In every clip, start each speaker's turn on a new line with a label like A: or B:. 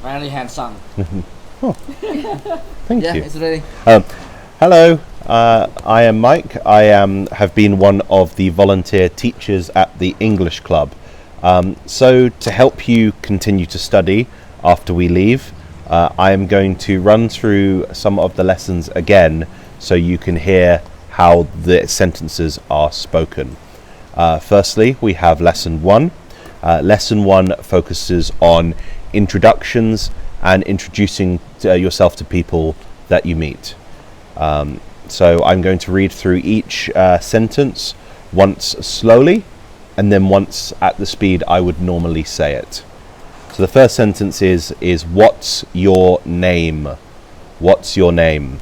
A: Very handsome.
B: Oh, thank
A: Yeah,
B: you.
A: it's ready.
B: Hello, I am Mike. I have been one of the volunteer teachers at the English Club. So to help you continue to study after we leave, I am going to run through some of the lessons again so you can hear how the sentences are spoken. Firstly, we have Lesson 1. Lesson 1 focuses on introductions and introducing yourself to people that you meet. So I'm going to read through each sentence once slowly and then once at the speed I would normally say it. So the first sentence is what's your name? What's your name?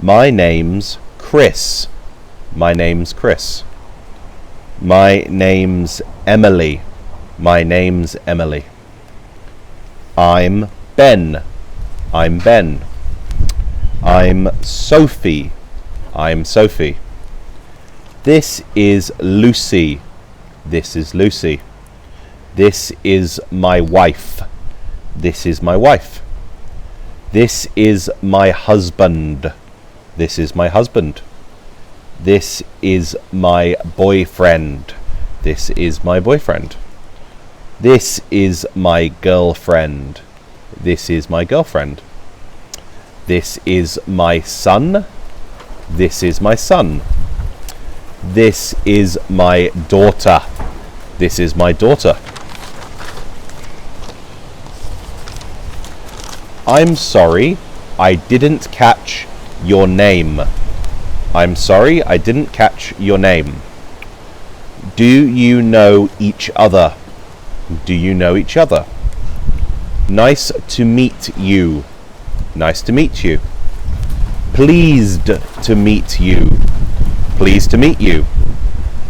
B: My name's Chris. My name's Chris. My name's Emily. My name's Emily. I'm Ben. I'm Ben. I'm Sophie. I'm Sophie. This is Lucy. This is Lucy. This is my wife. This is my wife. This is my husband. This is my husband. This is my boyfriend. This is my boyfriend. This is my girlfriend. This is my girlfriend. This is my son. This is my son. This is my daughter. This is my daughter. I'm sorry, I didn't catch your name. I'm sorry, I didn't catch your name. Do you know each other? Do you know each other? Nice to meet you. Nice to meet you. Pleased to meet you. Pleased to meet you.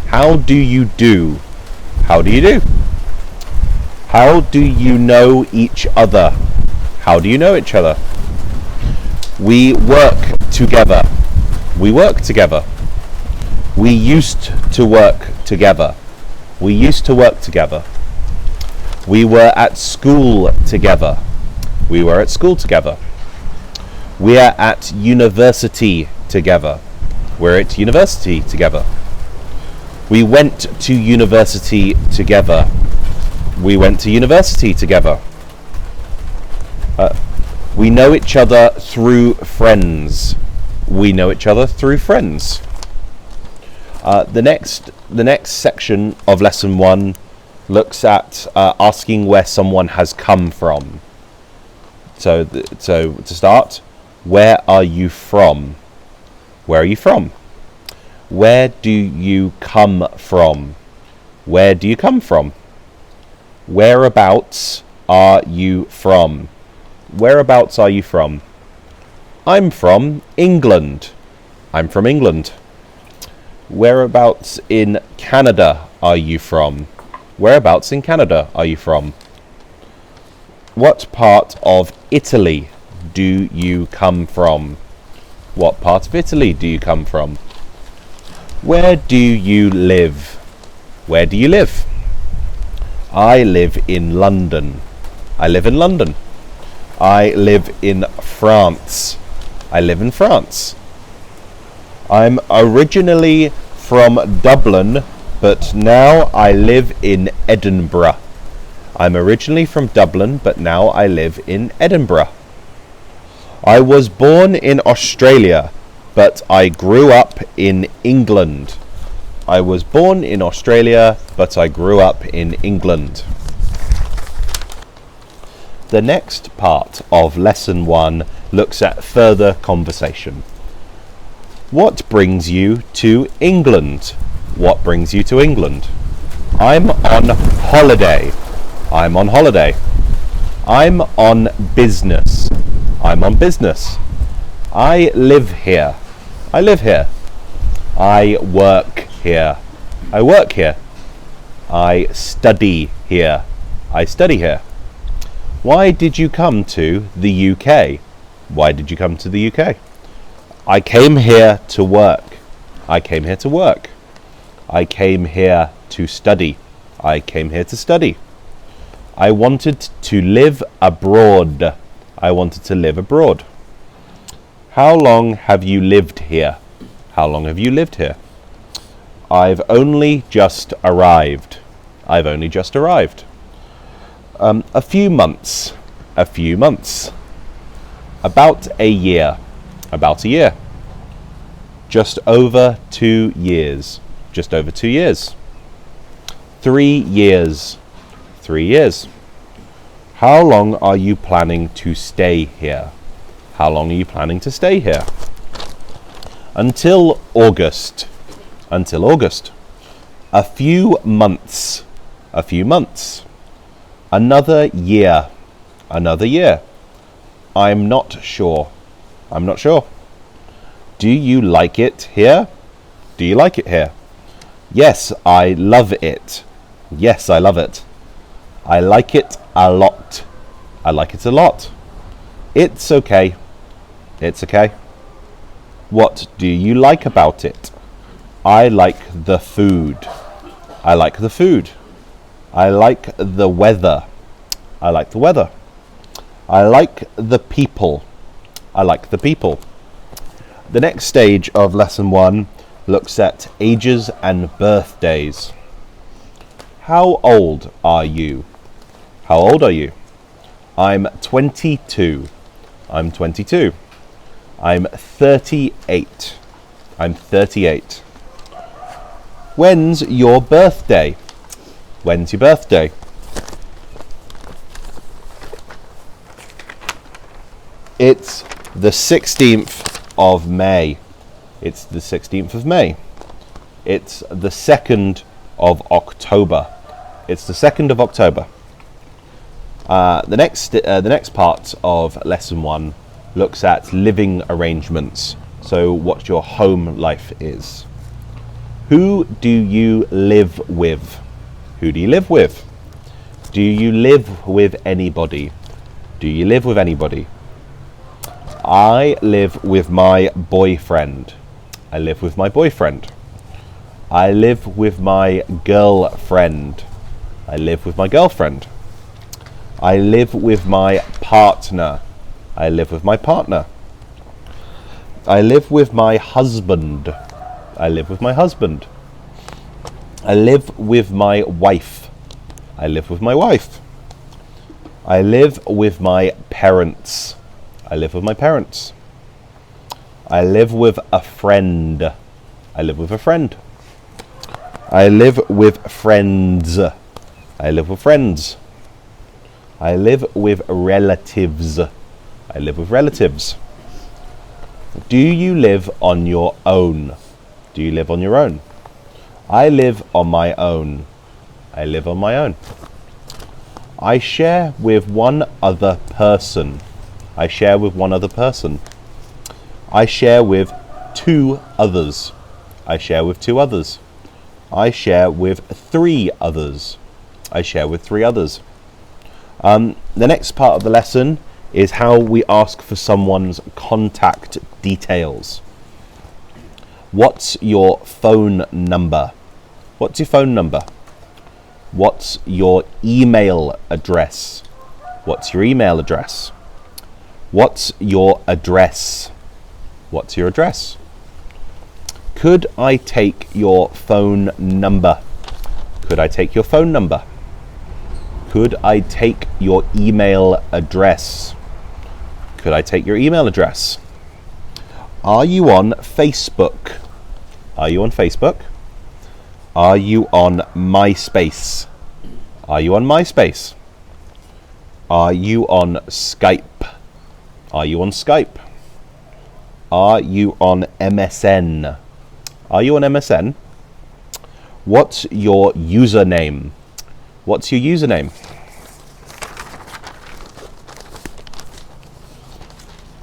B: How do you do? How do you do? How do you know each other? How do you know each other? We work together. We work together. We used to work together. We used to work together. We were at school together. We were at school together. We are at university together. We're at university together. We went to university together. We went to university together. We know each other through friends. We know each other through friends. The next section of lesson 1 looks at asking where someone has come from. So to start, where are you from? Where are you from? Where do you come from? Where do you come from? Whereabouts are you from? Whereabouts are you from? I'm from England. I'm from England. Whereabouts in Canada are you from? Whereabouts in Canada are you from? What part of Italy do you come from? What part of Italy do you come from? Where do you live? Where do you live? I live in London. I live in London. I live in France. I live in France. I'm originally from Dublin, but now I live in Edinburgh. I'm originally from Dublin, but now I live in Edinburgh. I was born in Australia, but I grew up in England. I was born in Australia, but I grew up in England. The next part of lesson 1 looks at further conversation. What brings you to England? What brings you to England? I'm on holiday. I'm on holiday. I'm on business. I'm on business. I live here. I live here. I work here. I work here. I study here. I study here. Why did you come to the UK? Why did you come to the UK? I came here to work. I came here to work. I came here to study. I came here to study. I wanted to live abroad. I wanted to live abroad. How long have you lived here? How long have you lived here? I've only just arrived. I've only just arrived. A few months. A few months. About a year. About a year. Just over 2 years. Just over 2 years. 3 years. 3 years. How long are you planning to stay here? How long are you planning to stay here? Until August. Until August. A few months. A few months. Another year. Another year. I'm not sure. I'm not sure. Do you like it here? Do you like it here? Yes, I love it. Yes, I love it. I like it a lot. I like it a lot. It's okay. It's okay. What do you like about it? I like the food. I like the food. I like the weather. I like the weather. I like the people. I like the people. The next stage of lesson 1 looks at ages and birthdays. How old are you? How old are you? I'm 22. I'm 22. I'm 38. I'm 38. When's your birthday? When's your birthday? It's the 16th of May. It's the 16th of May. It's the 2nd of October. It's the 2nd of October. The next part of lesson 1 looks at living arrangements. So what your home life is. Who do you live with? Who do you live with? Do you live with anybody? Do you live with anybody? I live with my boyfriend. I live with my boyfriend. I live with my girlfriend. I live with my girlfriend. I live with my partner. I live with my partner. I live with my husband. I live with my husband. I live with my wife. I live with my wife. I live with my parents. I live with my parents. I live with a friend. I live with a friend. I live with friends. I live with friends. I live with relatives. I live with relatives. Do you live on your own? Do you live on your own? I live on my own. I live on my own. I share with one other person. I share with one other person. I share with 2 others. I share with 2 others. I share with 3 others. I share with 3 others. The next part of the lesson is how we ask for someone's contact details. What's your phone number? What's your phone number? What's your email address? What's your email address? What's your address? What's your address? Could I take your phone number? Could I take your phone number? Could I take your email address? Could I take your email address? Are you on Facebook? Are you on Facebook? Are you on MySpace? Are you on MySpace? Are you on Skype? Are you on Skype? Are you on MSN? Are you on MSN? What's your username? What's your username?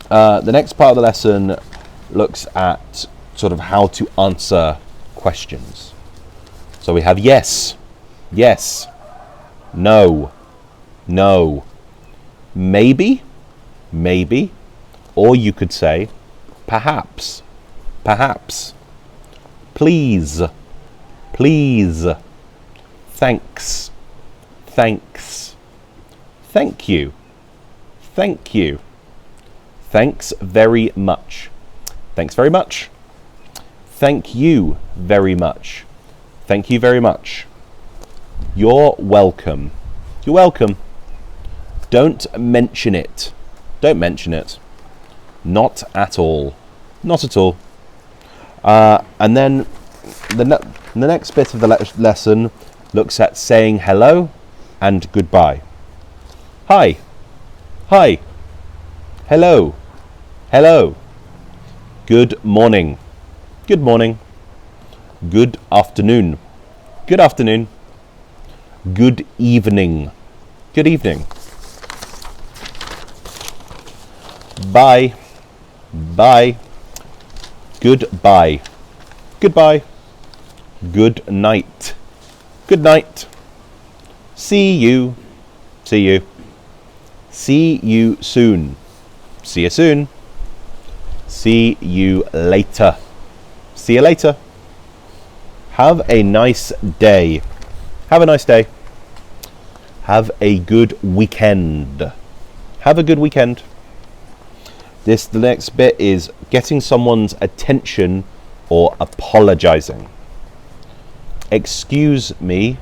B: The next part of the lesson looks at sort of how to answer questions. So we have yes, yes, no, no, maybe, maybe, or you could say perhaps, perhaps, please, please, thanks, thanks, Thank you. Thank you. Thanks very much. Thanks very much. Thank you very much. Thank you very much. You're welcome. You're welcome. Don't mention it. Don't mention it. Not at all. Not at all. And then the next bit of the lesson looks at saying hello and goodbye. Hi. Hi. Hello. Hello. Good morning. Good morning. Good afternoon. Good afternoon. Good evening. Good evening. Bye. Bye. Goodbye. Goodbye. Good night. Good night. See you. See you. See you soon. See you soon. See you later. See you later. Have a nice day. Have a nice day. Have a good weekend. Have a good weekend. The next bit is getting someone's attention or apologizing. Excuse me.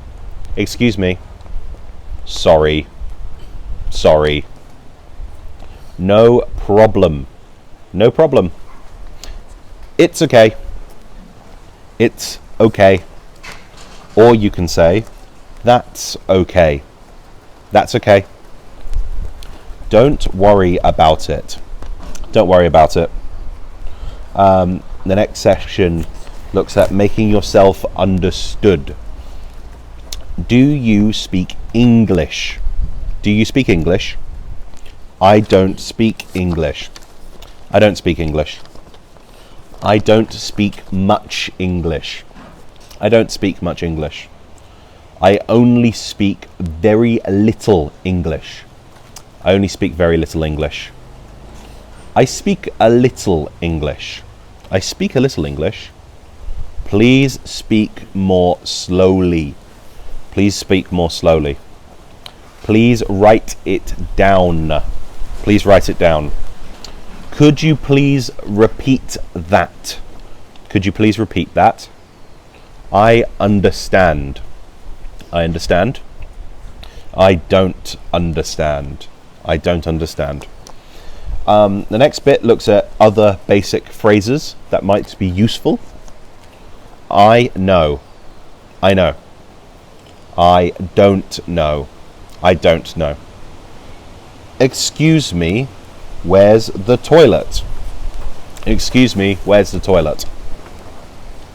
B: Excuse me. Sorry. Sorry. No problem. No problem. It's okay. It's okay. Or you can say, that's okay. That's okay. Don't worry about it. Don't worry about it. The next section looks at making yourself understood. Do you speak English? Do you speak English? I don't speak English. I don't speak English. I don't speak much English. I don't speak much English. I only speak very little English. I only speak very little English. I speak a little English. I speak a little English. Please speak more slowly. Please speak more slowly. Please write it down. Please write it down. Could you please repeat that? Could you please repeat that? I understand. I understand. I don't understand. I don't understand. The next bit looks at other basic phrases that might be useful. I know. I know. I don't know. I don't know. Excuse me, where's the toilet? Excuse me, where's the toilet?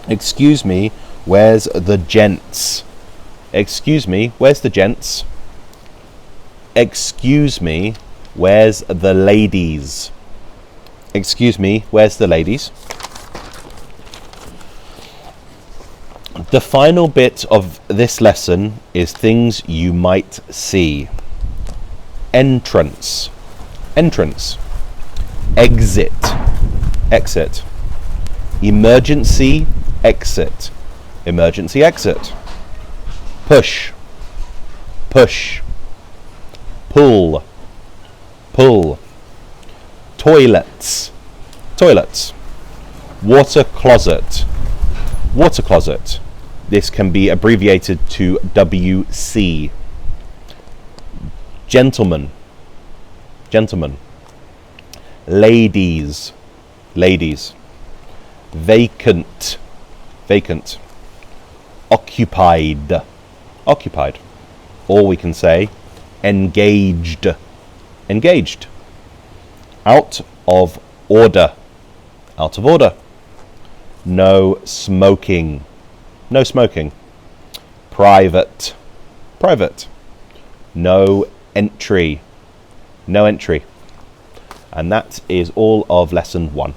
B: Excuse me, where's the gents? Excuse me, where's the gents? Excuse me, where's the ladies? Excuse me, where's the ladies? The final bit of this lesson is things you might see. Entrance. Entrance. Exit. Exit. Emergency exit. Emergency exit. Push. Push. Pull. Pull. Toilets. Toilets. Water closet. Water closet. This can be abbreviated to WC. Gentlemen. Gentlemen. Ladies. Ladies. Vacant. Vacant. Occupied. Occupied. Or we can say engaged. Engaged. Out of order. Out of order. No smoking. No smoking. Private. Private. No entry. No entry. And that is all of lesson 1.